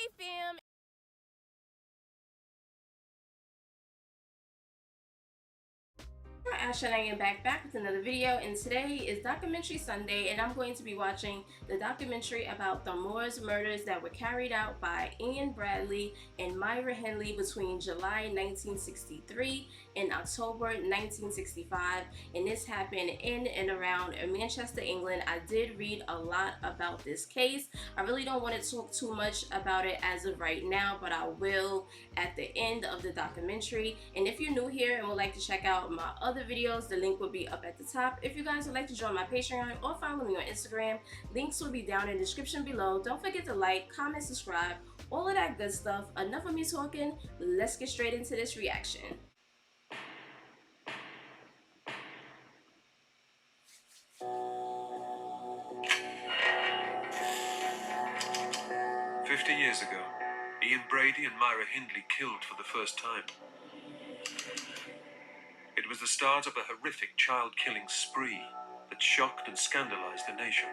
Hey fam! Asha and I am back with another video, and today is Documentary Sunday, and I'm going to be watching the documentary about the Moors murders that were carried out by Ian Bradley and Myra Hindley between July 1963 and October 1965, and this happened in and around Manchester, England. I did read a lot about this case. I really don't want to talk too much about it as of right now, but I will at the end of the documentary. And if you're new here and would like to check out my other videos, the link will be up at the top. If you guys would like to join my Patreon or follow me on Instagram, links will be down in the description below. Don't forget to like, comment, subscribe, all of that good stuff. Enough of me talking, let's get straight into this reaction. 50 years ago, Ian Brady and Myra Hindley killed for the first time. It was the start of a horrific child-killing spree that shocked and scandalized the nation.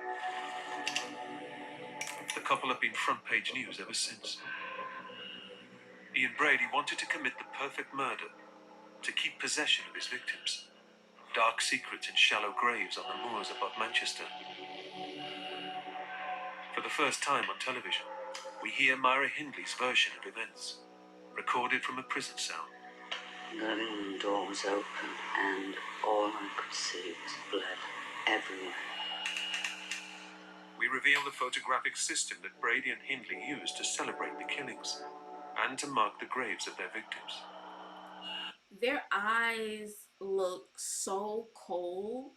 The couple have been front-page news ever since. Ian Brady wanted to commit the perfect murder, to keep possession of his victims. Dark secrets in shallow graves on the moors above Manchester. For the first time on television, we hear Myra Hindley's version of events, recorded from a prison cell. The living room door was open, and all I could see was blood everywhere. We reveal the photographic system that Brady and Hindley used to celebrate the killings and to mark the graves of their victims. Their eyes look so cold,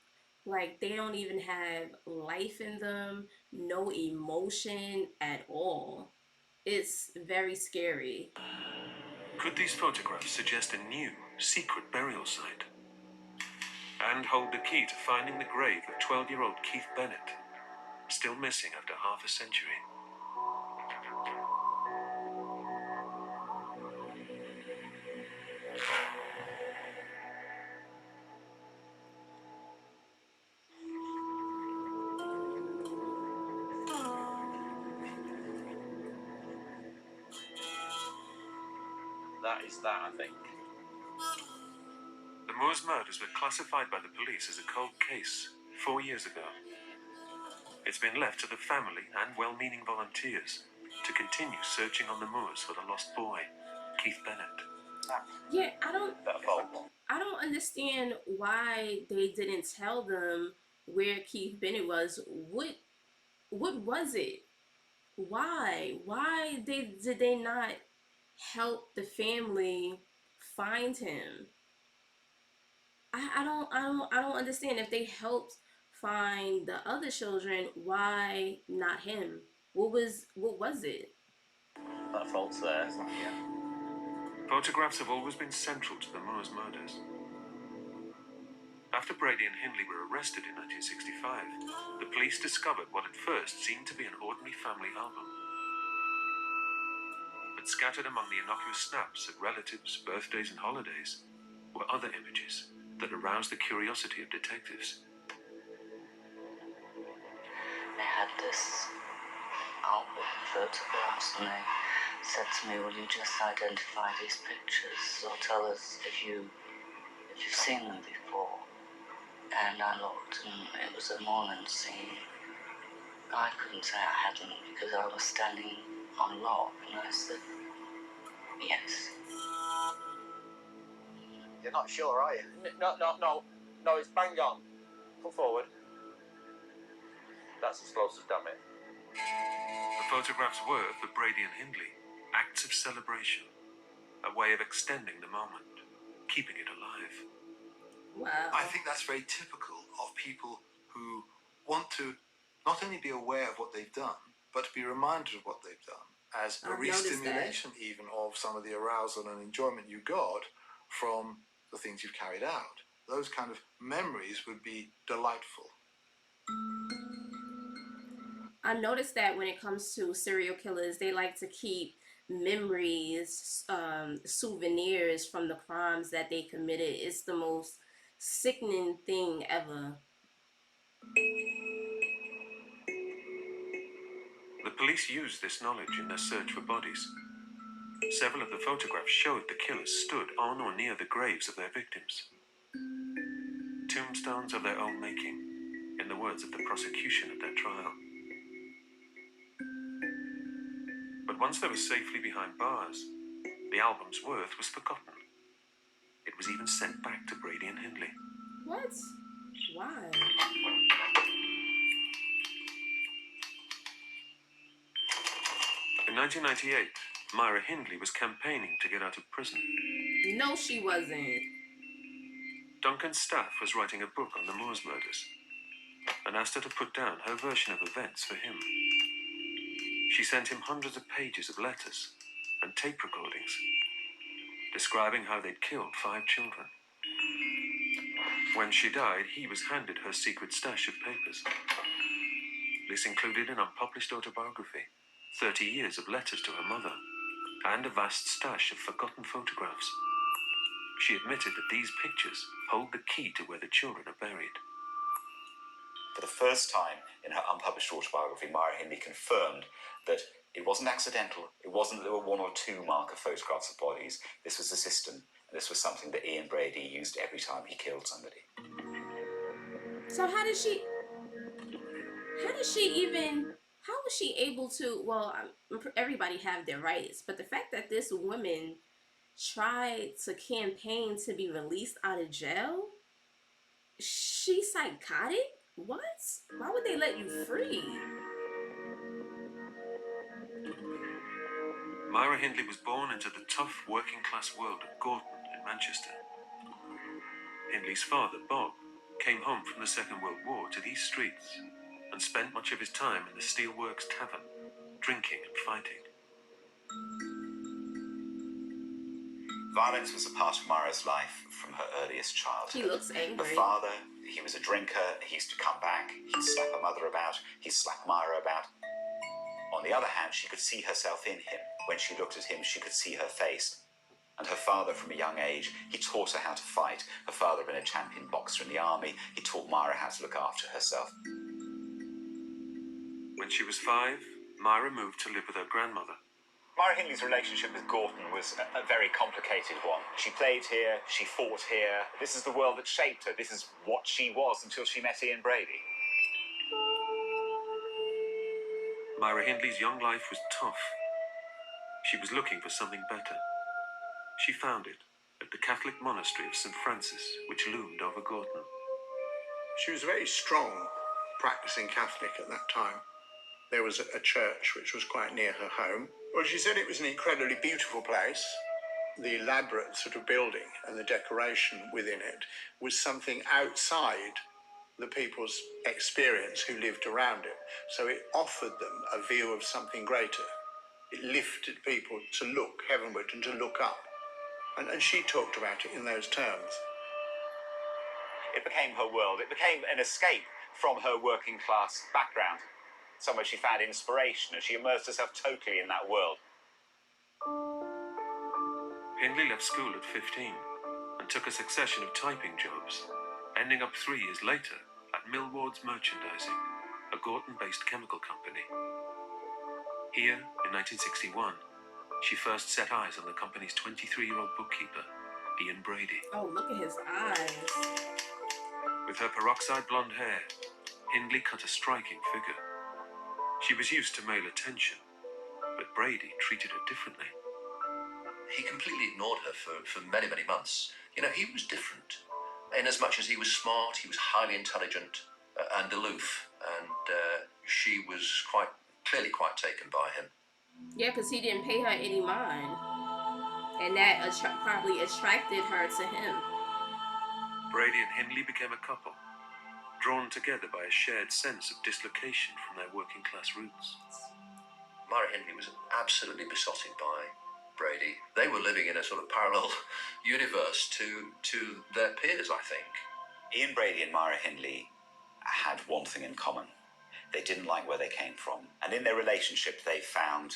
like they don't even have life in them, no emotion at all. It's very scary. Could these photographs suggest a new, secret burial site? And hold the key to finding the grave of 12-year-old Keith Bennett, still missing after half a century? That is that, I think. The Moors murders were classified by the police as a cold case 4 years ago. It's been left to the family and well-meaning volunteers to continue searching on the moors for the lost boy, Keith Bennett. Yeah, I don't understand why they didn't tell them where Keith Bennett was. What was it? Why did they not help the family find him? I don't understand. If they helped find the other children, why not him? What was it? That fault's there, isn't it? Yeah. Photographs have always been central to the Moors murders. After Brady and Hindley were arrested in 1965, the police discovered what at first seemed to be an ordinary family album. But scattered among the innocuous snaps of relatives, birthdays and holidays were other images that aroused the curiosity of detectives. They had this album of photographs, and they said to me, "Will you just identify these pictures or tell us if you've seen them before?" And I looked, and it was a morning scene. I couldn't say I hadn't because I was standing on rock, and I said, "Yes." You're not sure, are you? No, it's bang on. Put forward. That's explosive, damn it. The photographs were, for Brady and Hindley, acts of celebration, a way of extending the moment, keeping it alive. Wow. I think that's very typical of people who want to not only be aware of what they've done, but to be reminded of what they've done as a I've noticed re-stimulation even of some of the arousal and enjoyment you got from the things you've carried out. Those kind of memories would be delightful. I noticed that when it comes to serial killers, they like to keep memories, souvenirs from the crimes that they committed. It's the most sickening thing ever. The police used this knowledge in their search for bodies. Several of the photographs showed the killers stood on or near the graves of their victims. Tombstones of their own making, in the words of the prosecution at their trial. But once they were safely behind bars, the album's worth was forgotten. It was even sent back to Brady and Hindley. What? Why? In 1998, Myra Hindley was campaigning to get out of prison. No, she wasn't. Duncan's staff was writing a book on the Moors murders and asked her to put down her version of events for him. She sent him hundreds of pages of letters and tape recordings describing how they'd killed 5 children. When she died, he was handed her secret stash of papers. This included an unpublished autobiography, 30 years of letters to her mother, and a vast stash of forgotten photographs. She admitted that these pictures hold the key to where the children are buried. For the first time in her unpublished autobiography, Myra Hindley confirmed that it wasn't accidental. It wasn't that there were 1 or 2 marker photographs of bodies. This was a system. And this was something that Ian Brady used every time he killed somebody. So how was she able to, well, everybody have their rights, but the fact that this woman tried to campaign to be released out of jail, she's psychotic? What? Why would they let you free? Myra Hindley was born into the tough working-class world of Gorton in Manchester. Hindley's father, Bob, came home from the Second World War to these streets and spent much of his time in the Steelworks Tavern, drinking and fighting. Violence was a part of Myra's life from her earliest childhood. He looks angry. Her father, he was a drinker. He used to come back. He'd slap her mother about. He'd slap Myra about. On the other hand, she could see herself in him. When she looked at him, she could see her face. And her father, from a young age, he taught her how to fight. Her father had been a champion boxer in the army. He taught Myra how to look after herself. When she was 5, Myra moved to live with her grandmother. Myra Hindley's relationship with Gorton was a very complicated one. She played here, she fought here. This is the world that shaped her. This is what she was until she met Ian Brady. Myra Hindley's young life was tough. She was looking for something better. She found it at the Catholic monastery of St. Francis, which loomed over Gorton. She was a very strong practicing Catholic at that time. There was a church which was quite near her home. Well, she said it was an incredibly beautiful place. The elaborate sort of building and the decoration within it was something outside the people's experience who lived around it. So it offered them a view of something greater. It lifted people to look heavenward and to look up. And she talked about it in those terms. It became her world. It became an escape from her working class background. Somewhere she found inspiration and she immersed herself totally in that world. Hindley left school at 15 and took a succession of typing jobs, ending up 3 years later at Millward's Merchandising, a Gorton-based chemical company. Here, in 1961, she first set eyes on the company's 23-year-old bookkeeper, Ian Brady. Oh, look at his eyes. With her peroxide blonde hair, Hindley cut a striking figure. She was used to male attention, but Brady treated her differently. He completely ignored her for many, many months. You know, he was different. In as much as he was smart, he was highly intelligent and aloof, and she was clearly quite taken by him. Yeah, because he didn't pay her any mind. And that probably attracted her to him. Brady and Hindley became a couple, drawn together by a shared sense of dislocation from their working-class roots. Myra Hindley was absolutely besotted by Brady. They were living in a sort of parallel universe to their peers, I think. Ian Brady and Myra Hindley had one thing in common. They didn't like where they came from. And in their relationship, they found,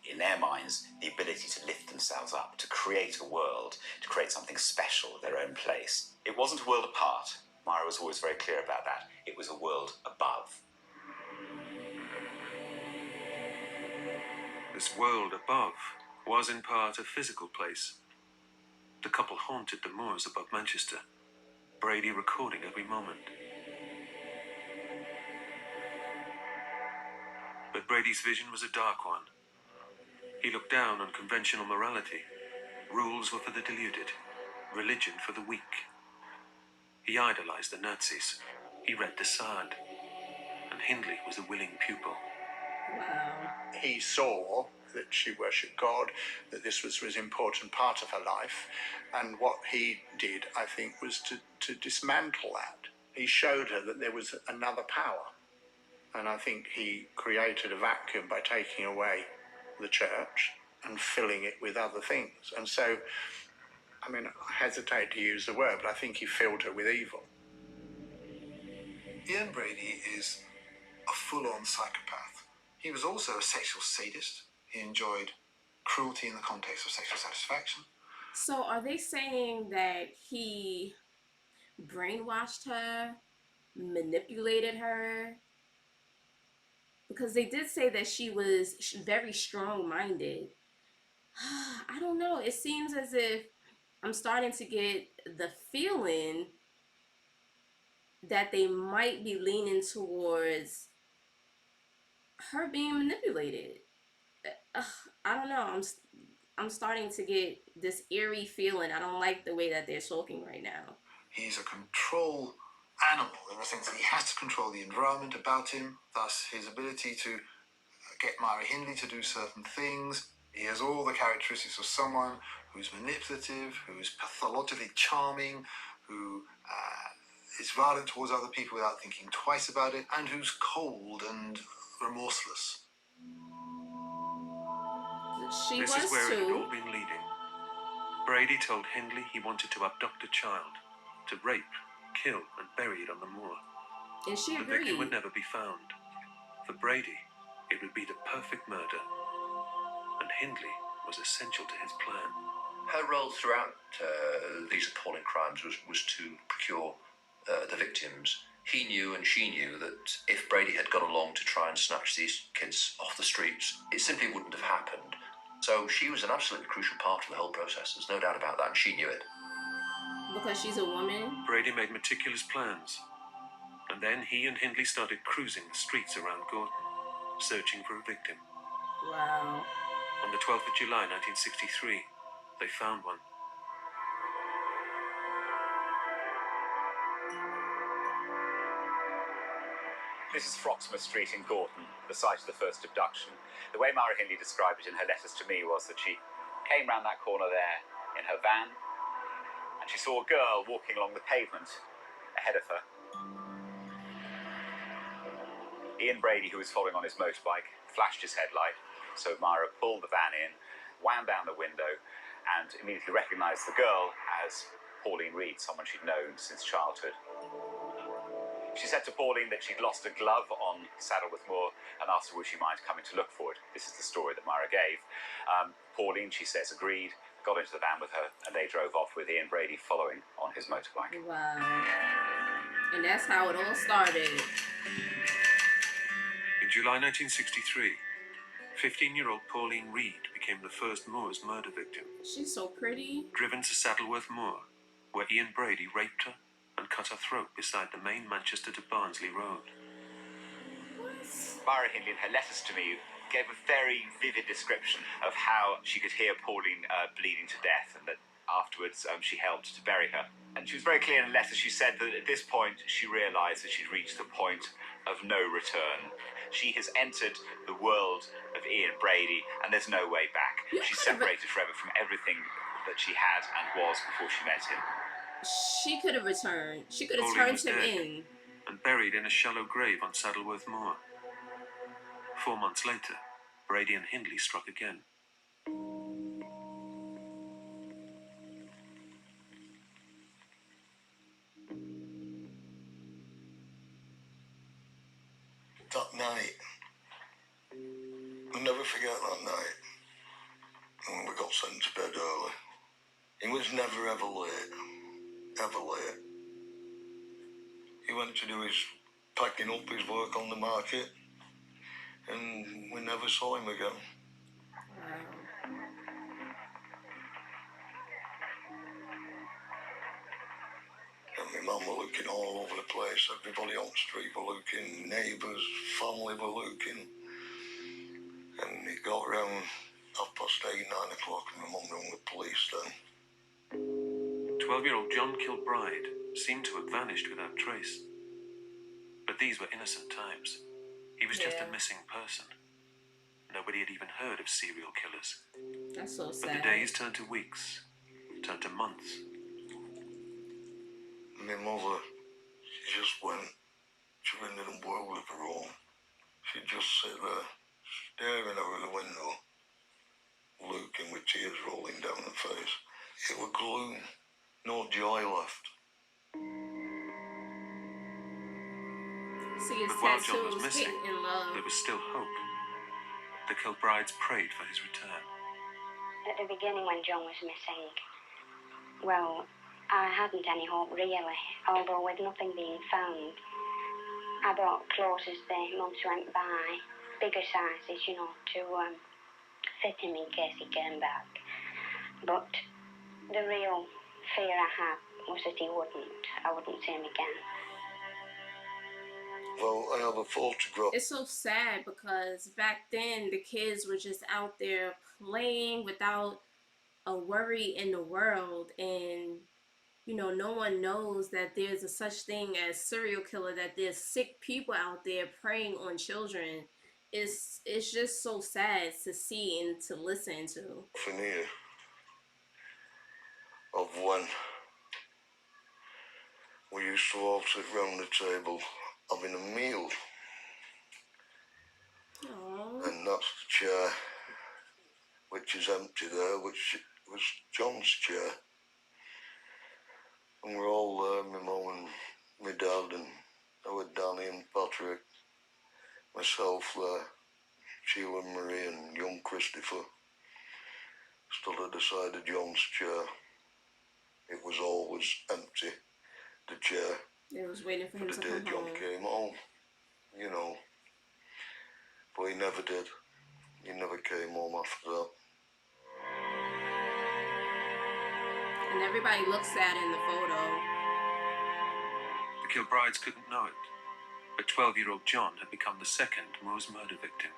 in their minds, the ability to lift themselves up, to create a world, to create something special, their own place. It wasn't a world apart. Myra was always very clear about that. It was a world above. This world above was in part a physical place. The couple haunted the moors above Manchester, Brady recording every moment. But Brady's vision was a dark one. He looked down on conventional morality. Rules were for the deluded, religion for the weak. He idolized the Nazis. He read the Sard. And Hindley was a willing pupil. Wow. He saw that she worshipped God, that this was an important part of her life. And what he did, I think, was to dismantle that. He showed her that there was another power. And I think he created a vacuum by taking away the church and filling it with other things. And so, I mean, I hesitate to use the word, but I think he filled her with evil. Ian Brady is a full-on psychopath. He was also a sexual sadist. He enjoyed cruelty in the context of sexual satisfaction. So are they saying that he brainwashed her, manipulated her? Because they did say that she was very strong-minded. I don't know. It seems as if I'm starting to get the feeling that they might be leaning towards her being manipulated. I don't know. I'm starting to get this eerie feeling. I don't like the way that they're talking right now. He's a control animal in the sense that he has to control the environment about him, thus his ability to get Myra Hindley to do certain things. He has all the characteristics of someone who's manipulative, who's pathologically charming, who is violent towards other people without thinking twice about it, and who's cold and remorseless. This is where it had all been leading. Brady told Hindley he wanted to abduct a child, to rape, kill, and bury it on the moor. And she agreed. The victim would never be found. For Brady, it would be the perfect murder. And Hindley was essential to his plan. Her role throughout these appalling crimes was to procure the victims. He knew and she knew that if Brady had gone along to try and snatch these kids off the streets, it simply wouldn't have happened. So she was an absolutely crucial part of the whole process. There's no doubt about that, and she knew it. Because she's a woman? Brady made meticulous plans. And then he and Hindley started cruising the streets around Gorton, searching for a victim. Wow. On the 12th of July, 1963, they found one. This is Froxmouth Street in Gorton, the site of the first abduction. The way Myra Hindley described it in her letters to me was that she came round that corner there in her van, and she saw a girl walking along the pavement ahead of her. Ian Brady, who was following on his motorbike, flashed his headlight, so Myra pulled the van in, wound down the window, and immediately recognised the girl as Pauline Reed, someone she'd known since childhood. She said to Pauline that she'd lost a glove on Saddleworth Moor and asked her would she mind coming to look for it. This is the story that Myra gave. Pauline, she says, agreed, got into the van with her, and they drove off with Ian Brady following on his motorbike. Wow. And that's how it all started. In July 1963, 15-year-old Pauline Reed became the first Moors murder victim. She's so pretty. Driven to Saddleworth Moor, where Ian Brady raped her and cut her throat beside the main Manchester to Barnsley road. What? Myra Hindley, in her letters to me, gave a very vivid description of how she could hear Pauline bleeding to death, and that afterwards she helped to bury her. And she was very clear in the letters. She said that at this point she realised that she'd reached the point of no return. She has entered the world of Ian Brady, and there's no way back. She's separated forever from everything that she had and was before she met him. She could have returned. She could have turned him in. And buried in a shallow grave on Saddleworth Moor. 4 months later, Brady and Hindley struck again. That night, I'll never forget that night when we got sent to bed early. He was never ever late. Ever late. He went to do his packing up his work on the market, and we never saw him again. looking all over the place. Everybody on the street were looking, neighbours, family were looking. And it got around 8:30, 9 o'clock, and my mum rang the police then. 12-year-old John Kilbride seemed to have vanished without trace. But these were innocent times. He was just a missing person. Nobody had even heard of serial killers. That's so sad. But the days turned to weeks, turned to months. My mother, she just went. She went in the world of her own. She'd just sit there, staring out of the window, looking with tears rolling down her face. It was gloom, no joy left. See his But while John tattoos, was missing, hate and love. there was still hope. The Kilbrides prayed for his return. At the beginning when John was missing, well, I hadn't any hope really, although with nothing being found. I bought clothes as the months went by, bigger sizes, you know, to fit him in case he came back. But the real fear I had was that I wouldn't see him again. Well, I have a photograph. It's so sad because back then the kids were just out there playing without a worry in the world, and you know, no one knows that there's a such thing as serial killer, that there's sick people out there preying on children. It's just so sad to see and to listen to. Souvenir of when we used to all sit round the table having a meal. Aww. And that's the chair which is empty there, which was John's chair. And we're all there, my mum and my dad and our Danny and Patrick, myself there, Sheila and Marie and young Christopher, stood at the side of John's chair. It was always empty, the chair. It was waiting for him the to day come John home. came home, you know. But he never did. He never came home after that. And everybody looks sad in the photo. The Kilbrides couldn't know it, but 12-year-old John had become the second Moors murder victim.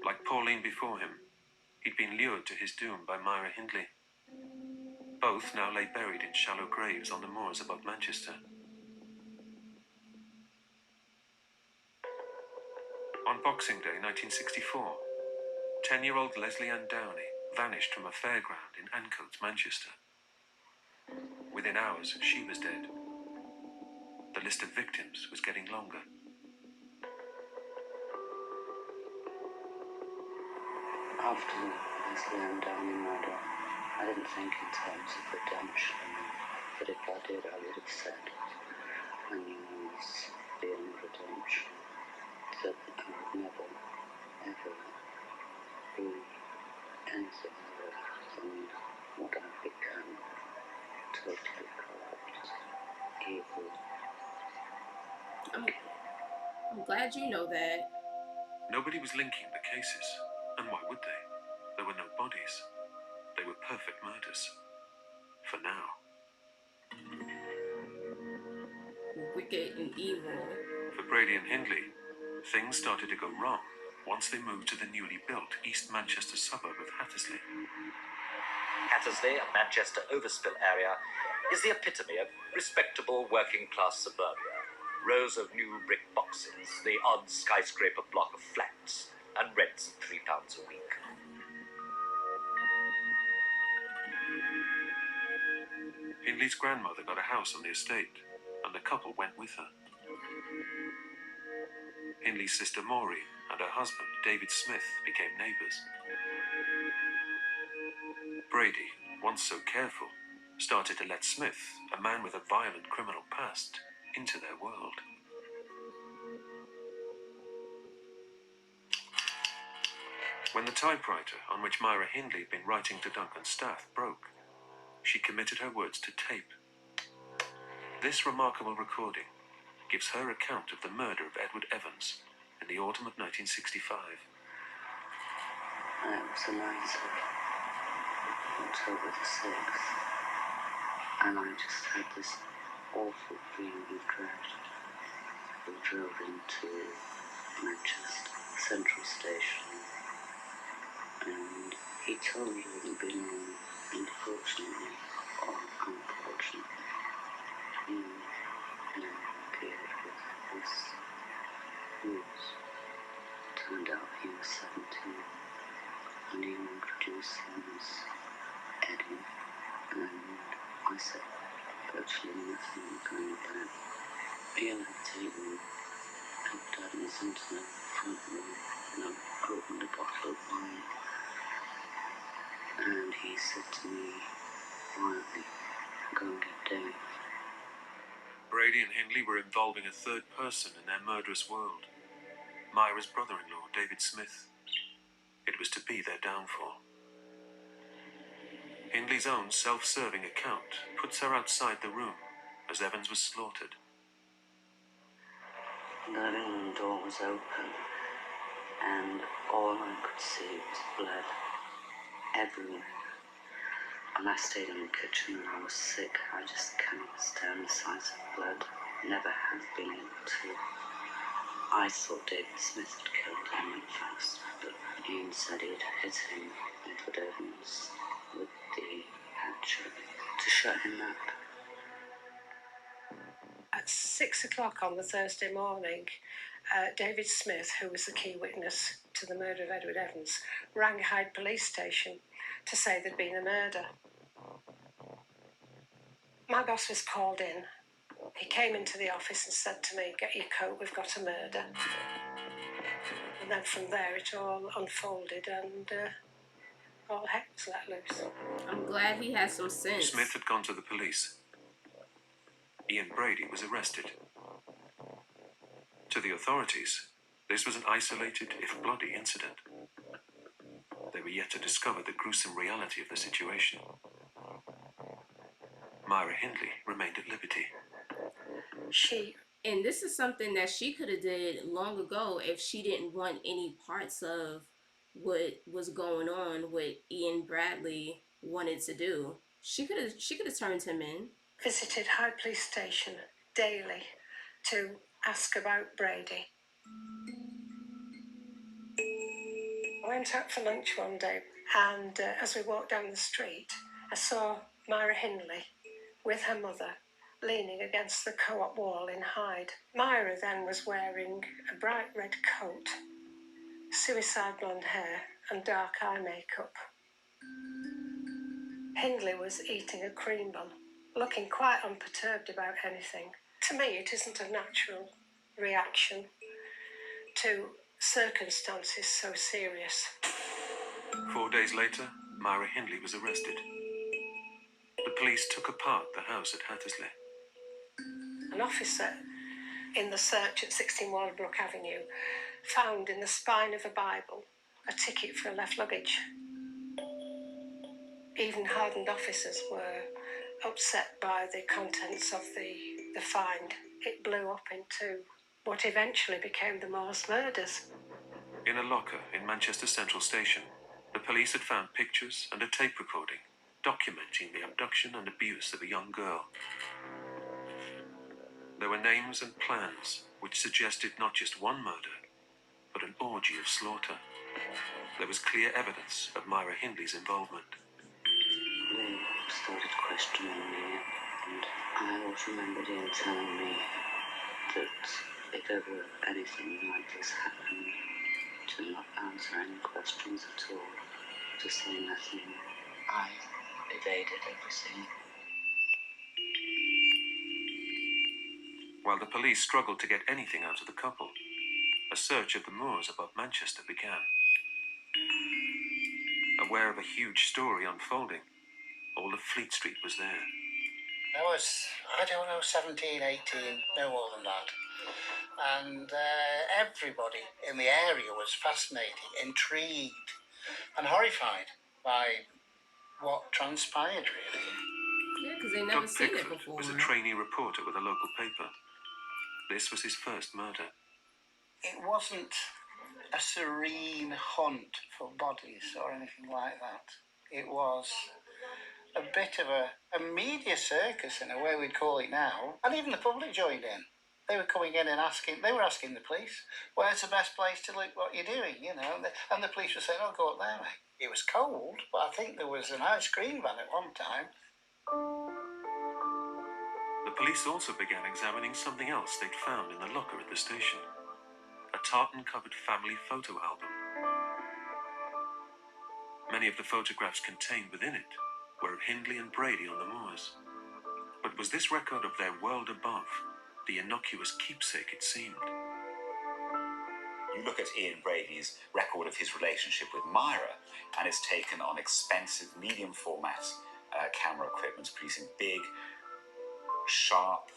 Like Pauline before him, he'd been lured to his doom by Myra Hindley. Both now lay buried in shallow graves on the moors above Manchester. On Boxing Day 1964, 10-year-old Leslie Ann Downey vanished from a fairground in Ancoats, Manchester. Within hours, she was dead. The list of victims was getting longer. After the Leslie Ann Downey murder, I didn't think in terms of redemption, but if I did, I would have said, I knew I was beyond redemption, that I would never, ever be anything other than what I've become, totally corrupt, evil. I'm glad you know that. Nobody was linking the cases, and why would they? There were no bodies. They were perfect murders. For now. Wicked and evil. For Brady and Hindley, things started to go wrong once they moved to the newly built East Manchester suburb of Hattersley. Hattersley, a Manchester overspill area, is the epitome of respectable working-class suburbia. Rows of new brick boxes, the odd skyscraper block of flats, and rents of £3 a week. Hindley's grandmother got a house on the estate, and the couple went with her. Hindley's sister Maury and her husband, David Smith, became neighbours. Brady, once so careful, started to let Smith, a man with a violent criminal past, into their world. When the typewriter on which Myra Hindley had been writing to Duncan Staff broke, she committed her words to tape. This remarkable recording gives her account of the murder of Edward Evans in the autumn of 1965. It was the night of October the 6th, and I just had this awful feeling of dread. We drove into Manchester Central Station, and he told me he wouldn't be long, unfortunately, or unfortunately. He appeared with this news. Turned out he was 17, and he introduced him as Eddie, and I said virtually nothing going back. Ian had taken Daddy's into the front room, and I opened a bottle of wine, and he said to me quietly, go and get Dave. Brady and Hindley were involving a third person in their murderous world. Myra's brother-in-law, David Smith. It was to be their downfall. Hindley's own self-serving account puts her outside the room as Evans was slaughtered. The living room door was open, and all I could see was blood everywhere. And I stayed in the kitchen and I was sick. I just cannot stand the sight of blood. Never have been able to. I thought David Smith had killed him at first, but Ian said he'd hit him, Edward Evans, with the hatchet to shut him up. At 6 o'clock on the Thursday morning, David Smith, who was the key witness to the murder of Edward Evans, rang Hyde Police Station to say there'd been a murder. My boss was called in. He came into the office and said to me, get your coat, we've got a murder. And then from there it all unfolded and all heck was let loose. I'm glad he has some sense. Smith had gone to the police. Ian Brady was arrested. To the authorities, this was an isolated, if bloody, incident. They were yet to discover the gruesome reality of the situation. Myra Hindley remained at liberty. And this is something that she could have did long ago if she didn't want any parts of what was going on, what Ian Bradley wanted to do. She could have turned him in. Visited Hyde Police Station daily to ask about Brady. I went out for lunch one day, and as we walked down the street, I saw Myra Hindley with her mother leaning against the co-op wall in Hyde. Myra then was wearing a bright red coat, suicide blonde hair and dark eye makeup. Hindley was eating a cream bun, looking quite unperturbed about anything. To me, it isn't a natural reaction to circumstances so serious. 4 days later, Myra Hindley was arrested. The police took apart the house at Hattersley. An officer in the search at 16 Waldbrook Avenue found in the spine of a Bible a ticket for a left luggage. Even hardened officers were upset by the contents of the find. It blew up into what eventually became the Moors murders. In a locker in Manchester Central Station, the police had found pictures and a tape recording documenting the abduction and abuse of a young girl. There were names and plans which suggested not just one murder, but an orgy of slaughter. There was clear evidence of Myra Hindley's involvement. They started questioning me, and I always remembered Ian telling me that if ever anything like this happened, to not answer any questions at all, to say nothing. I evaded everything. While the police struggled to get anything out of the couple, a search of the moors above Manchester began. Aware of a huge story unfolding, all of Fleet Street was there. I was, 17, 18, no more than that. And everybody in the area was fascinated, intrigued, and horrified by what transpired, really. Yeah, because they never Doug seen it Pickford before. was a trainee reporter with a local paper. This was his first murder. It wasn't a serene hunt for bodies or anything like that. It was a bit of a media circus in a way we'd call it now, and even the public joined in. They were coming in and asking the police, where's the best place to look what you're doing, you know, and the police were saying, oh, go up there, mate. It was cold, but I think there was an ice cream van at one time. The police also began examining something else they'd found in the locker at the station. A tartan-covered family photo album. Many of the photographs contained within it were of Hindley and Brady on the moors. But was this record of their world above the innocuous keepsake it seemed? You look at Ian Brady's record of his relationship with Myra, and it's taken on expensive medium format camera equipment, producing big, sharp,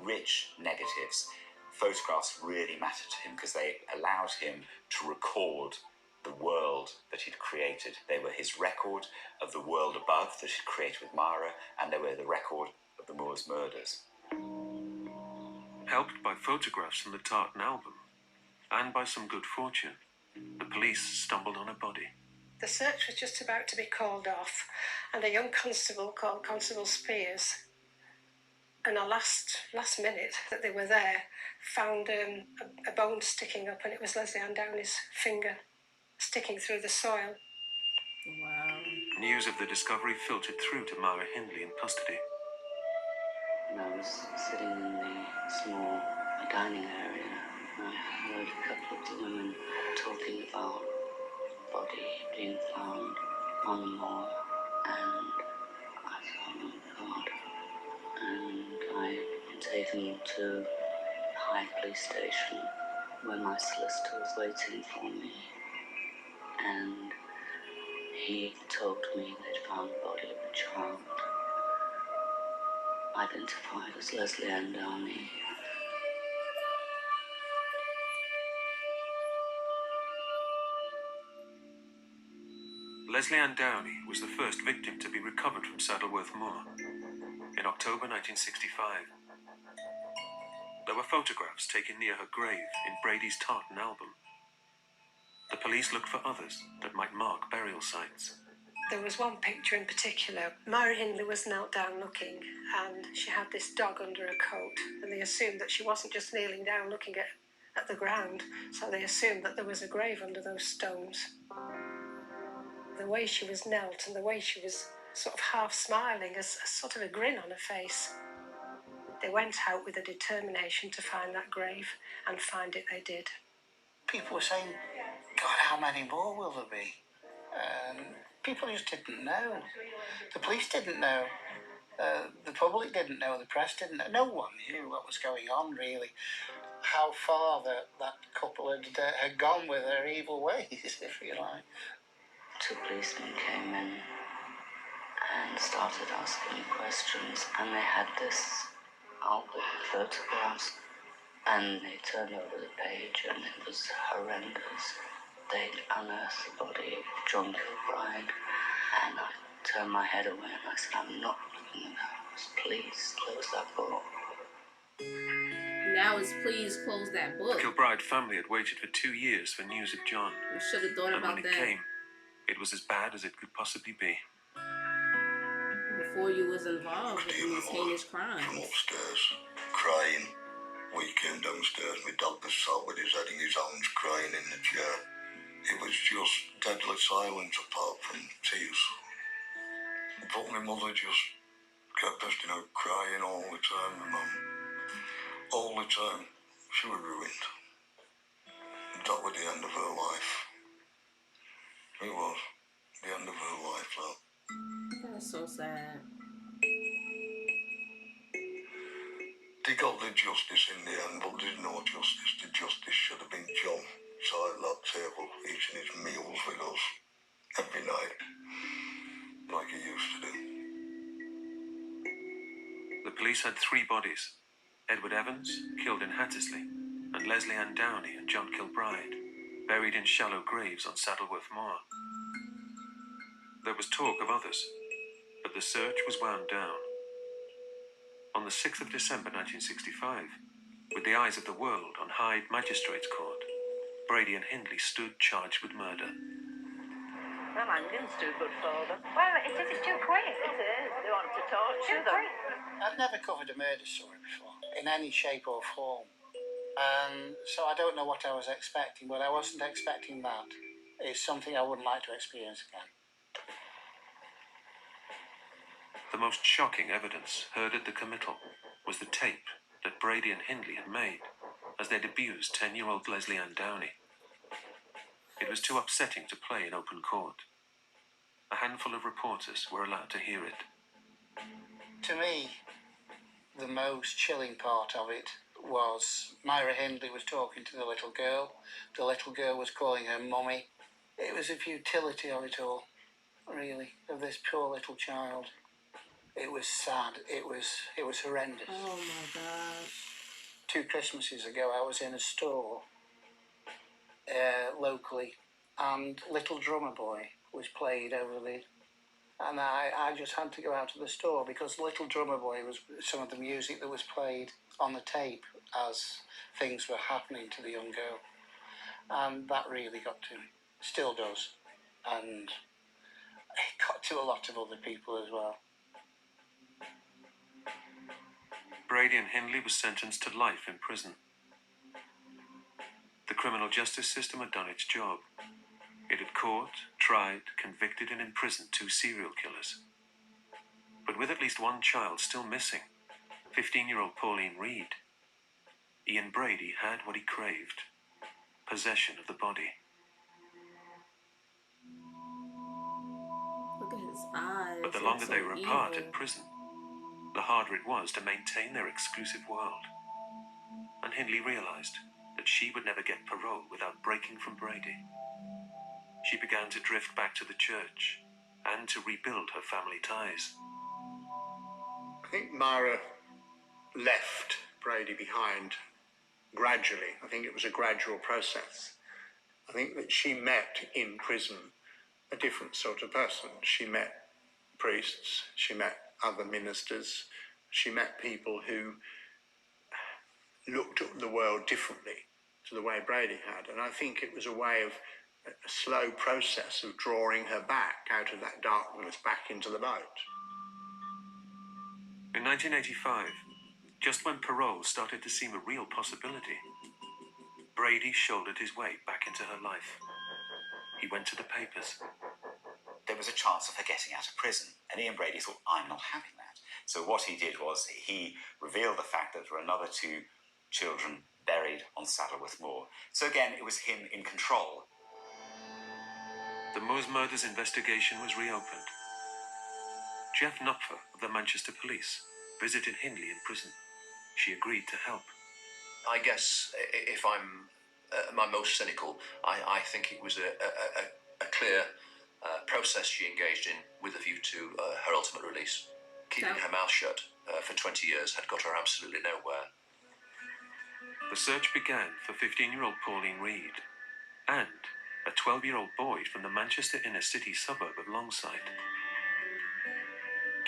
rich negatives. Photographs really mattered to him because they allowed him to record the world that he'd created. They were his record of the world above that he'd created with Myra, and they were the record of the Moors murders. Helped by photographs from the tartan album, and by some good fortune, the police stumbled on a body. The search was just about to be called off, and a young constable called Constable Spears, and a last minute that they were there, found a bone sticking up, and it was Leslie Ann Downey's finger sticking through the soil. Wow. News of the discovery filtered through to Myra Hindley in custody. And I was sitting in the small dining area, and I heard a couple of the women talking about a body being found on the moor, and I thought, oh God. And I was taken to the High Police Station, where my solicitor was waiting for me, and he told me they'd found the body of a child, identified as Leslie Ann Downey. Leslie Ann Downey was the first victim to be recovered from Saddleworth Moor in October 1965. There were photographs taken near her grave in Brady's tartan album. The police looked for others that might mark burial sites. There was one picture in particular. Myra Hindley was knelt down looking, and she had this dog under her coat, and they assumed that she wasn't just kneeling down looking at the ground, so they assumed that there was a grave under those stones. The way she was knelt and the way she was sort of half smiling, a sort of a grin on her face. They went out with a determination to find that grave, and find it they did. People were saying, God, how many more will there be? People just didn't know. The police didn't know. The public didn't know. The press didn't know. No one knew what was going on, really. How far that couple had gone with their evil ways, if you like. Two policemen came in and started asking me questions, and they had this album of photographs, and they turned over the page, and it was horrendous. They'd unearthed the body of John Kilbride, and I turned my head away and I said, I'm not looking at that. Please close that book. Now it's please close that book. The Kilbride family had waited for 2 years for news of John. We should have thought and about when that. it came, it was as bad as it could possibly be. Before you was involved in these heinous crimes. From upstairs, crying. We came downstairs, my dad was sat with his head in his arms, crying in the chair. It was just deadly silence apart from tears. But my mother just kept bursting out crying all the time, my mum. All the time. She was ruined. That was the end of her life. It was the end of her life, though. That's so sad. They got the justice in the end, but there's no justice. The justice should have been John sat at that table eating his meals with us every night, like he used to do. The police had 3 bodies: Edward Evans, killed in Hattersley, and Leslie Ann Downey and John Kilbride, buried in shallow graves on Saddleworth Moor. There was talk of others, but the search was wound down. On the 6th of December 1965, with the eyes of the world on Hyde Magistrates Court, Brady and Hindley stood charged with murder. Well, hanging's too good for them. Well, it's too quick. It is. They want to torture them. I've never covered a murder story before, in any shape or form. So I don't know what I was expecting, but I wasn't expecting that. It's something I wouldn't like to experience again. The most shocking evidence heard at the committal was the tape that Brady and Hindley had made as they'd abused 10-year-old Leslie Ann Downey. It was too upsetting to play in open court. A handful of reporters were allowed to hear it. To me, the most chilling part of it was Myra Hindley was talking to the little girl. The little girl was calling her mummy. It was the futility of it all, really, of this poor little child. It was sad. It was horrendous. Oh my gosh. 2 Christmases ago, I was in a store locally, and Little Drummer Boy was played over the... And I just had to go out to the store because Little Drummer Boy was some of the music that was played on the tape as things were happening to the young girl. And that really got to me. Still does. And it got to a lot of other people as well. Brady and Hindley was sentenced to life in prison. The criminal justice system had done its job. It had caught, tried, convicted and imprisoned 2 serial killers. But with at least one child still missing, 15-year-old Pauline Reed, Ian Brady had what he craved: possession of the body. Look at his eyes. But the longer so they were apart evil. in prison, the harder it was to maintain their exclusive world. And Hindley realized that she would never get parole without breaking from Brady. She began to drift back to the church and to rebuild her family ties. I think Myra left Brady behind gradually. I think it was a gradual process. I think that she met in prison a different sort of person. She met priests, she met other ministers, she met people who looked at the world differently to the way Brady had. And I think it was a way of a slow process of drawing her back out of that darkness, back into the light. In 1985, just when parole started to seem a real possibility, Brady shouldered his way back into her life. He went to the papers. There was a chance of her getting out of prison, and Ian Brady thought, I'm not having that. So what he did was he revealed the fact that there were another 2 children buried on Saddleworth Moor. So again, it was him in control. The Moors murders investigation was reopened. Jeff Knopfer of the Manchester Police visited Hindley in prison. She agreed to help. I guess if I'm my most cynical, I think it was a clear process she engaged in with a view to her ultimate release. Keeping her mouth shut for 20 years had got her absolutely nowhere. The search began for 15-year-old Pauline Reed and a 12-year-old boy from the Manchester inner-city suburb of Longside.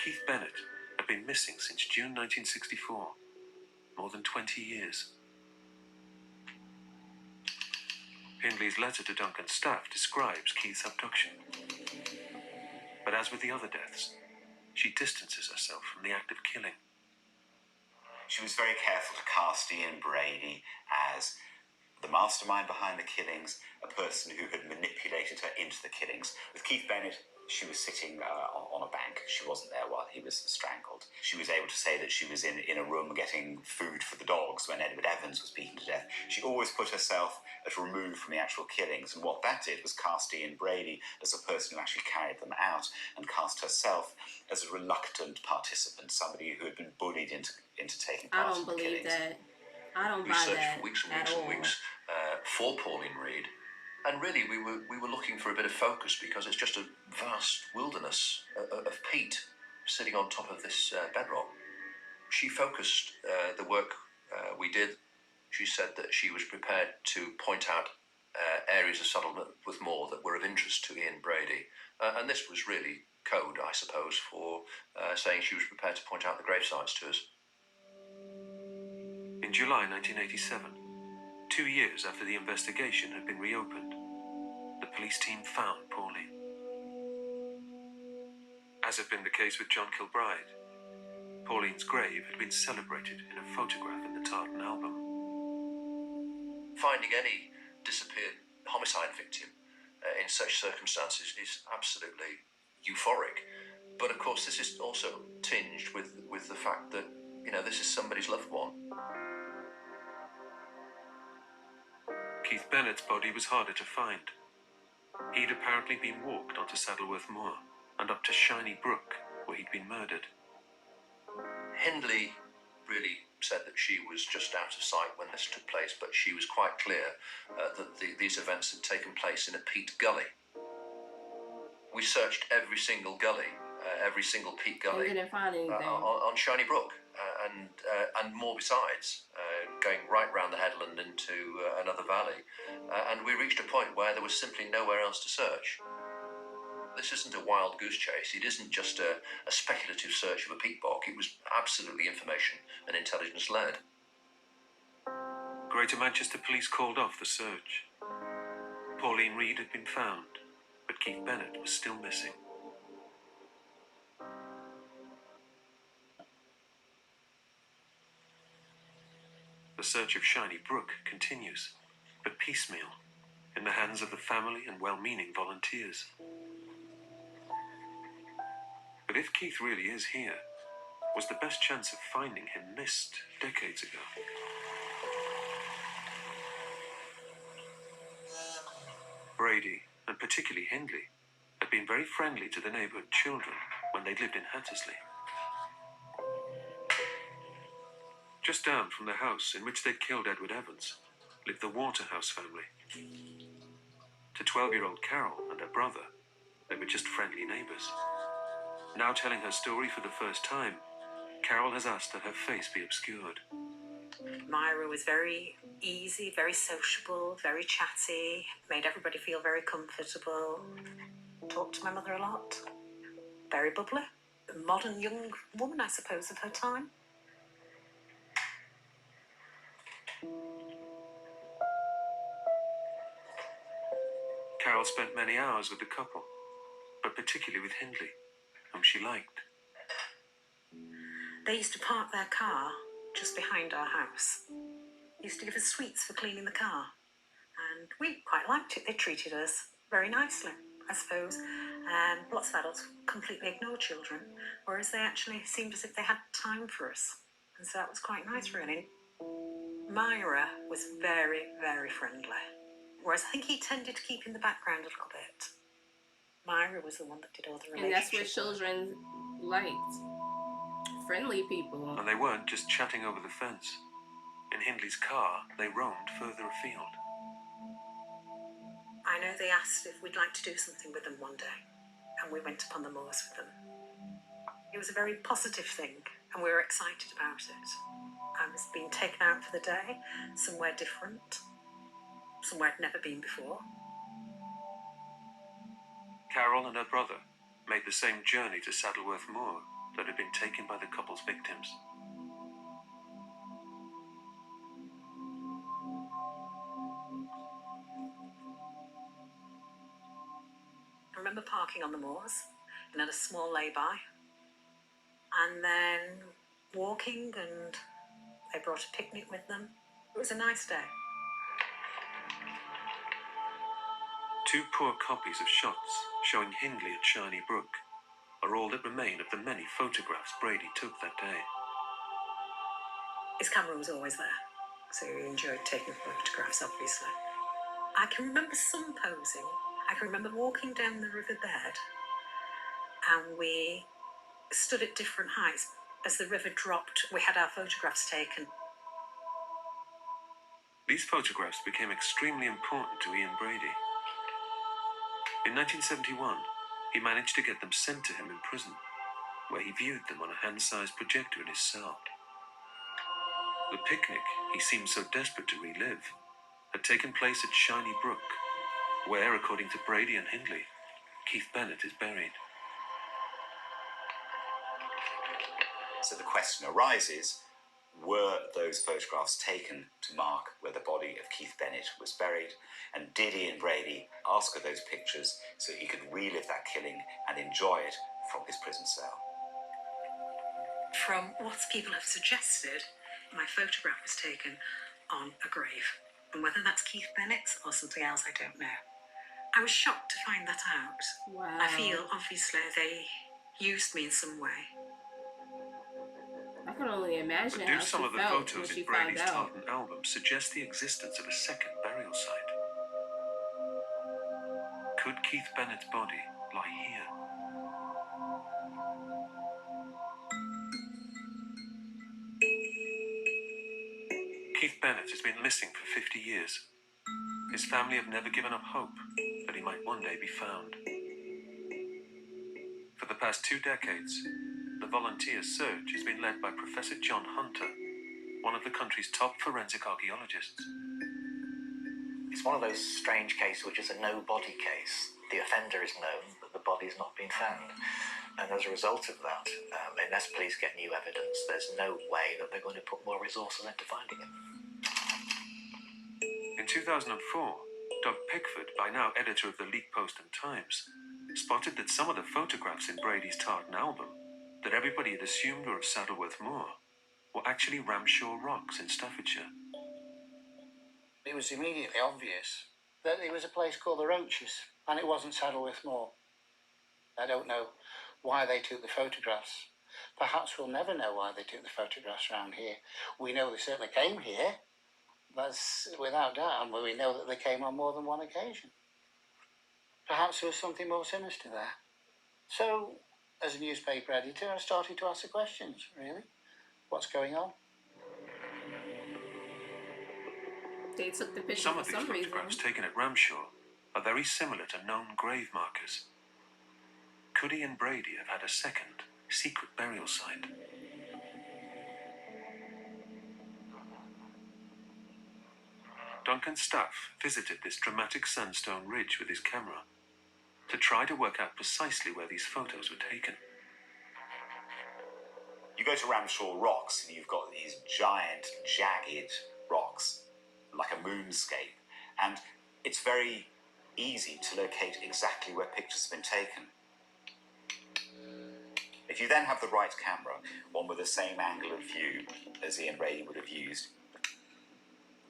Keith Bennett had been missing since June 1964, more than 20 years. Hindley's letter to Duncan's staff describes Keith's abduction. But as with the other deaths, she distances herself from the act of killing. She was very careful to cast Ian Brady as the mastermind behind the killings, a person who had manipulated her into the killings. With Keith Bennett, she was sitting on a bank. She wasn't there while he was strangled. She was able to say that she was in a room getting food for the dogs when Edward Evans was beaten to death. She always put herself at a remove from the actual killings, and what that did was cast Ian Brady as a person who actually carried them out, and cast herself as a reluctant participant, somebody who had been bullied into taking part in the killings. I don't we buy searched that for weeks and at weeks all. and weeks for Pauline Reed, and really we were looking for a bit of focus because it's just a vast wilderness of peat sitting on top of this bedrock. She focused the work we did. She said that she was prepared to point out areas of Saddleworth Moor that were of interest to Ian Brady, and this was really code, I suppose, for saying she was prepared to point out the grave sites to us. In July 1987, 2 years after the investigation had been reopened, the police team found Pauline. As had been the case with John Kilbride, Pauline's grave had been celebrated in a photograph in the Tartan album. Finding any disappeared homicide victim in such circumstances is absolutely euphoric. But of course, this is also tinged with the fact that, you know, this is somebody's loved one. Keith Bennett's body was harder to find. He'd apparently been walked onto Saddleworth Moor and up to Shiny Brook, where he'd been murdered. Hindley really said that she was just out of sight when this took place, but she was quite clear that these events had taken place in a peat gully. We searched every single gully, every single peat gully. And didn't find anything. On Shiny Brook, and more besides, going right round the headland into another valley. And we reached a point where there was simply nowhere else to search. This isn't a wild goose chase. It isn't just a speculative search of a peat bog. It was absolutely information and intelligence led. Greater Manchester Police called off the search. Pauline Reed had been found, but Keith Bennett was still missing. The search of Shiny Brook continues, but piecemeal, in the hands of the family and well-meaning volunteers. But if Keith really is here, was the best chance of finding him missed decades ago? Brady, and particularly Hindley, had been very friendly to the neighbourhood children when they'd lived in Hattersley. Just down from the house in which they'd killed Edward Evans lived the Waterhouse family. To 12-year-old Carol and her brother, they were just friendly neighbours. Now telling her story for the first time, Carol has asked that her face be obscured. Myra was very easy, very sociable, very chatty, made everybody feel very comfortable. Talked to my mother a lot. Very bubbly. A modern young woman, I suppose, of her time. Carol spent many hours with the couple, but particularly with Hindley, whom she liked. They used to park their car just behind our house. They used to give us sweets for cleaning the car. And we quite liked it. They treated us very nicely, I suppose. Lots of adults completely ignore children, whereas they actually seemed as if they had time for us. And so that was quite nice, really. Myra was very, very friendly, whereas I think he tended to keep in the background a little bit. Myra was the one that did all the relationships. And that's what children liked. Friendly people. And they weren't just chatting over the fence. In Hindley's car, they roamed further afield. I know they asked if we'd like to do something with them one day, and we went upon the moors with them. It was a very positive thing, and we were excited about it. I was being taken out for the day, somewhere different, somewhere I'd never been before. Carol and her brother made the same journey to Saddleworth Moor that had been taken by the couple's victims. I remember parking on the moors and had a small lay-by, and then walking, and they brought a picnic with them. It was a nice day. 2 poor copies of shots showing Hindley at Shiny Brook are all that remain of the many photographs Brady took that day. His camera was always there, so he enjoyed taking photographs, obviously. I can remember some posing. I can remember walking down the riverbed, and we stood at different heights. As the river dropped, we had our photographs taken. These photographs became extremely important to Ian Brady. In 1971, he managed to get them sent to him in prison, where he viewed them on a hand-sized projector in his cell. The picnic he seemed so desperate to relive had taken place at Shiny Brook, where, according to Brady and Hindley, Keith Bennett is buried. So the question arises, were those photographs taken to mark where the body of Keith Bennett was buried? And did Ian Brady ask for those pictures so he could relive that killing and enjoy it from his prison cell. From what people have suggested, my photograph was taken on a grave. And whether that's Keith Bennett's or something else, I don't know. I was shocked to find that out. Wow. I feel, obviously, they used me in some way. I can only imagine But how do some she of the felt when photos she in found Brady's out. tartan album suggest the existence of a second burial site? Could Keith Bennett's body lie here? Keith Bennett has been missing for 50 years. His family have never given up hope that he might one day be found. For the past 2 decades, the volunteer search has been led by Professor John Hunter, one of the country's top forensic archaeologists. It's one of those strange cases which is a no-body case. The offender is known, but the body has not been found. And as a result of that, unless police get new evidence, there's no way that they're going to put more resources into finding him. In 2004, Doug Pickford, by now editor of the Leak Post and Times, spotted that some of the photographs in Brady's tartan album that everybody had assumed were of Saddleworth Moor were actually Ramshaw rocks in Staffordshire. It was immediately obvious that there was a place called the Roaches, and it wasn't Saddleworth Moor. I don't know why they took the photographs. Perhaps we'll never know why they took the photographs around here. We know they certainly came here. That's without doubt, and we know that they came on more than one occasion. Perhaps there was something more sinister there. So, as a newspaper editor, I started to ask the questions, really. What's going on? They took the picture Some for of these some reason. photographs taken at Ramshaw are very similar to known grave markers. Could Ian Brady have had a second, secret burial site? Duncan's staff visited this dramatic sandstone ridge with his camera to try to work out precisely where these photos were taken. You go to Ramshaw Rocks and you've got these giant, jagged rocks, like a moonscape, and it's very easy to locate exactly where pictures have been taken. If you then have the right camera, one with the same angle of view as Ian Brady would have used,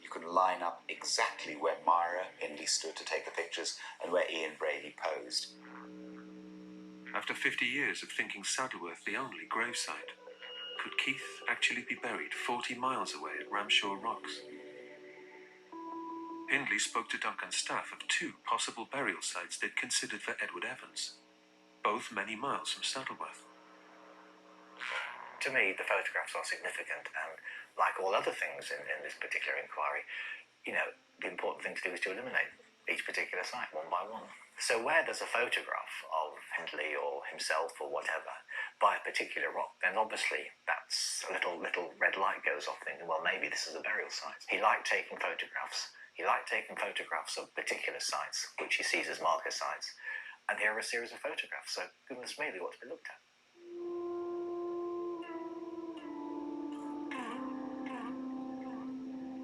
you can line up exactly where Myra Hindley stood to take the pictures and where Ian Brady posed. After 50 years of thinking Saddleworth the only gravesite, could Keith actually be buried 40 miles away at Ramshaw Rocks? Hindley spoke to Duncan's staff of 2 possible burial sites they'd considered for Edward Evans, both many miles from Saddleworth. To me, the photographs are significant, and like all other things in this particular inquiry, you know, the important thing to do is to eliminate each particular site one by one. So where there's a photograph of Hindley or himself or whatever by a particular rock, then obviously that's a little red light goes off thinking, well, maybe this is a burial site. He liked taking photographs. He liked taking photographs of particular sites, which he sees as marker sites. And here are a series of photographs, so goodness me, they ought to be looked at.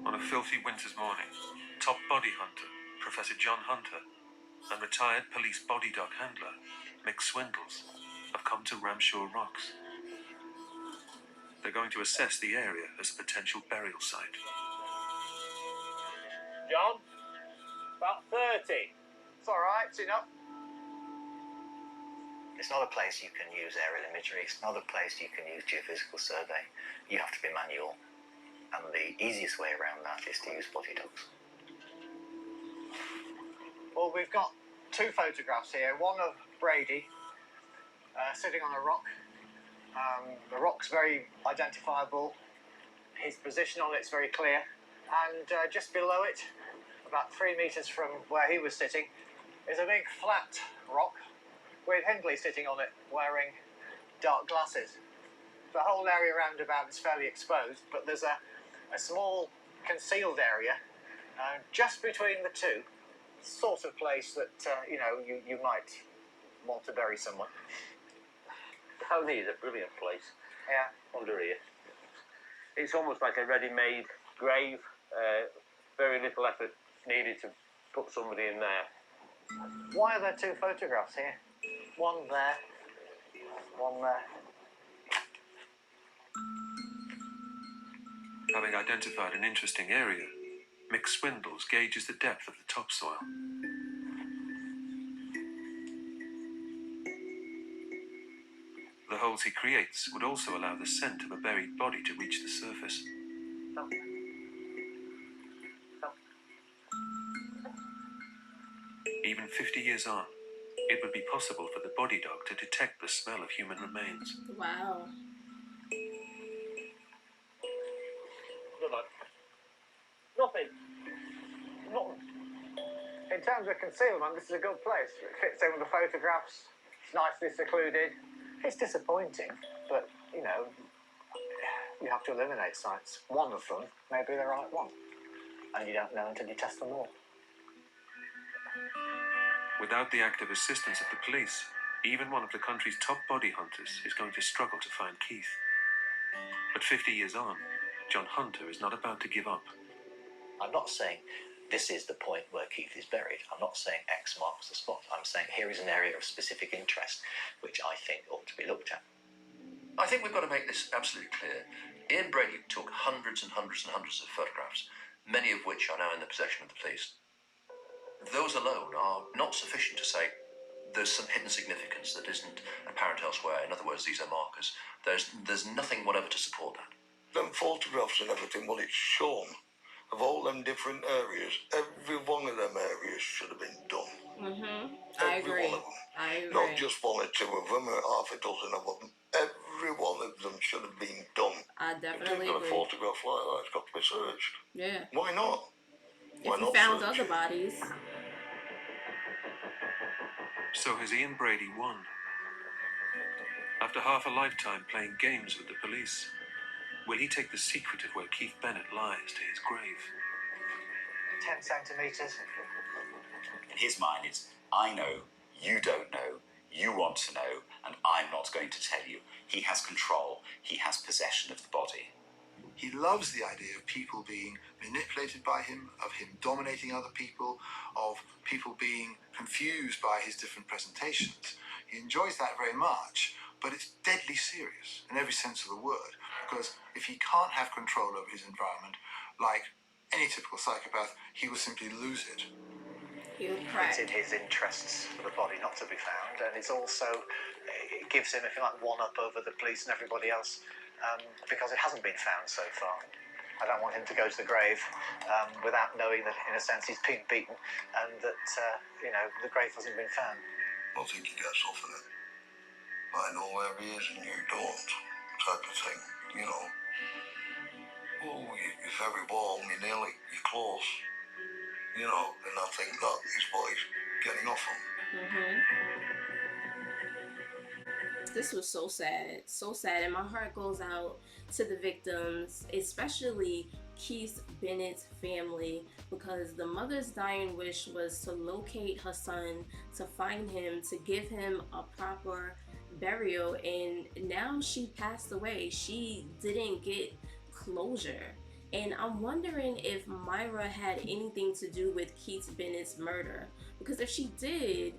On a filthy winter's morning, top body hunter, Professor John Hunter, and retired police body dog handler, Mick Swindles, have come to Ramshaw Rocks. They're going to assess the area as a potential burial site. John? About 30. It's all right, it's enough. It's not a place you can use aerial imagery. It's not a place you can use geophysical survey. You have to be manual. And the easiest way around that is to use body dogs. Well, we've got 2 photographs here. One of Brady sitting on a rock. The rock's very identifiable. His position on it's very clear. And just below it, about 3 meters from where he was sitting, is a big flat rock with Hindley sitting on it, wearing dark glasses. The whole area round about is fairly exposed, but there's a small concealed area just between the 2, sort of place that you know, you might want to bury someone. Down here is a brilliant place. Yeah. Under here. It's almost like a ready-made grave. Very little effort needed to put somebody in there. Why are there 2 photographs here? One there one there. Having identified an interesting area, Mick Swindles gauges the depth of the topsoil. The holes he creates would also allow the scent of a buried body to reach the surface. Even 50 years on, it would be possible for the body dog to detect the smell of human remains. Wow. Nothing. Nothing. In terms of concealment, this is a good place. It fits in with the photographs. It's nicely secluded. It's disappointing, but, you know, you have to eliminate sites. One of them may be the right one, and you don't know until you test them all. Without the active assistance of the police, even one of the country's top body hunters is going to struggle to find Keith. But 50 years on, John Hunter is not about to give up. I'm not saying this is the point where Keith is buried. I'm not saying X marks the spot. I'm saying here is an area of specific interest which I think ought to be looked at. I think we've got to make this absolutely clear. Ian Brady took hundreds and hundreds and hundreds of photographs, many of which are now in the possession of the police. Those alone are not sufficient to say there's some hidden significance that isn't apparent elsewhere. In other words, these are markers. There's nothing whatever to support that. Them photographs and everything, well, it's shown of all them different areas. Every one of them areas should have been done. I agree. One of them. I agree. Not just one or two of them or half a dozen of them. Every one of them should have been done. I definitely If you've got agree. a photograph like that, it's got to be searched. Yeah. Why not? Why If you not found search other it? bodies. So has Ian Brady won? After half a lifetime playing games with the police, will he take the secret of where Keith Bennett lies to his grave? 10 centimetres. In his mind, it's I know, you don't know, you want to know, and I'm not going to tell you. He has control, he has possession of the body. He loves the idea of people being manipulated by him, of him dominating other people, of people being confused by his different presentations. He enjoys that very much, but it's deadly serious in every sense of the word, because if he can't have control over his environment, like any typical psychopath, he will simply lose it. It's in his interests for the body not to be found, and it's also, it gives him, if you like, one up over the police and everybody else, because it hasn't been found so far. I don't want him to go to the grave without knowing that, in a sense, he's been beaten and that, you know, the grave hasn't been found. I think he gets off on it. I know where he is and you don't, type of thing, you know. Oh, you're very warm, you're nearly, you're close, you know, and I think that is what he's getting off on. This was so sad, and my heart goes out to the victims, especially Keith Bennett's family, because the mother's dying wish was to locate her son, to find him, to give him a proper burial, and now she passed away. She didn't get closure, and I'm wondering if Myra had anything to do with Keith Bennett's murder, because if she did,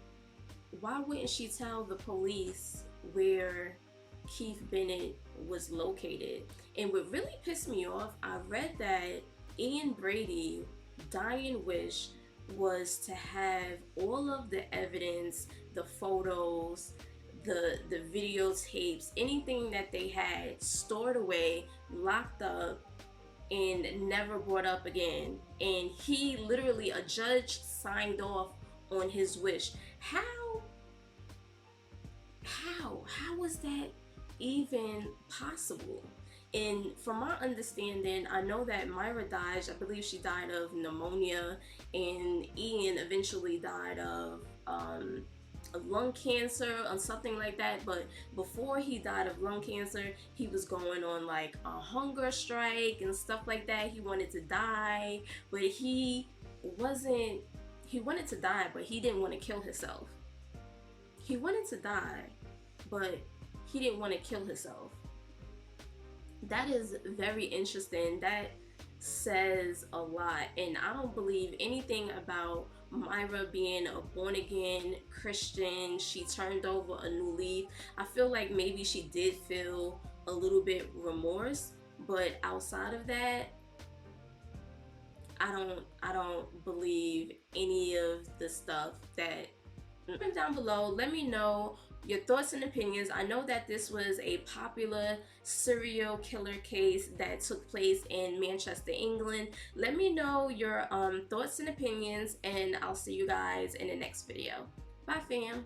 why wouldn't she tell the police where Keith Bennett was located? And what really pissed me off, I read that Ian Brady dying wish was to have all of the evidence, the photos, the videotapes, anything that they had stored away, locked up, and never brought up again. And he literally, a judge signed off on his wish. How was that even possible? And from my understanding, I know that Myra died, I believe she died of pneumonia, and Ian eventually died of lung cancer or something like that. But before he died of lung cancer, he was going on like a hunger strike and stuff like that. He wanted to die, but he wanted to die, but he didn't want to kill himself. He wanted to die, but he didn't want to kill himself. That is very interesting. That says a lot, and I don't believe anything about Myra being a born-again Christian, she turned over a new leaf. I feel like maybe she did feel a little bit remorse, but outside of that, I don't believe any of the stuff that. Comment down below, let me know your thoughts and opinions. I know that this was a popular serial killer case that took place in Manchester, England. Let me know your thoughts and opinions, and I'll see you guys in the next video. Bye, fam.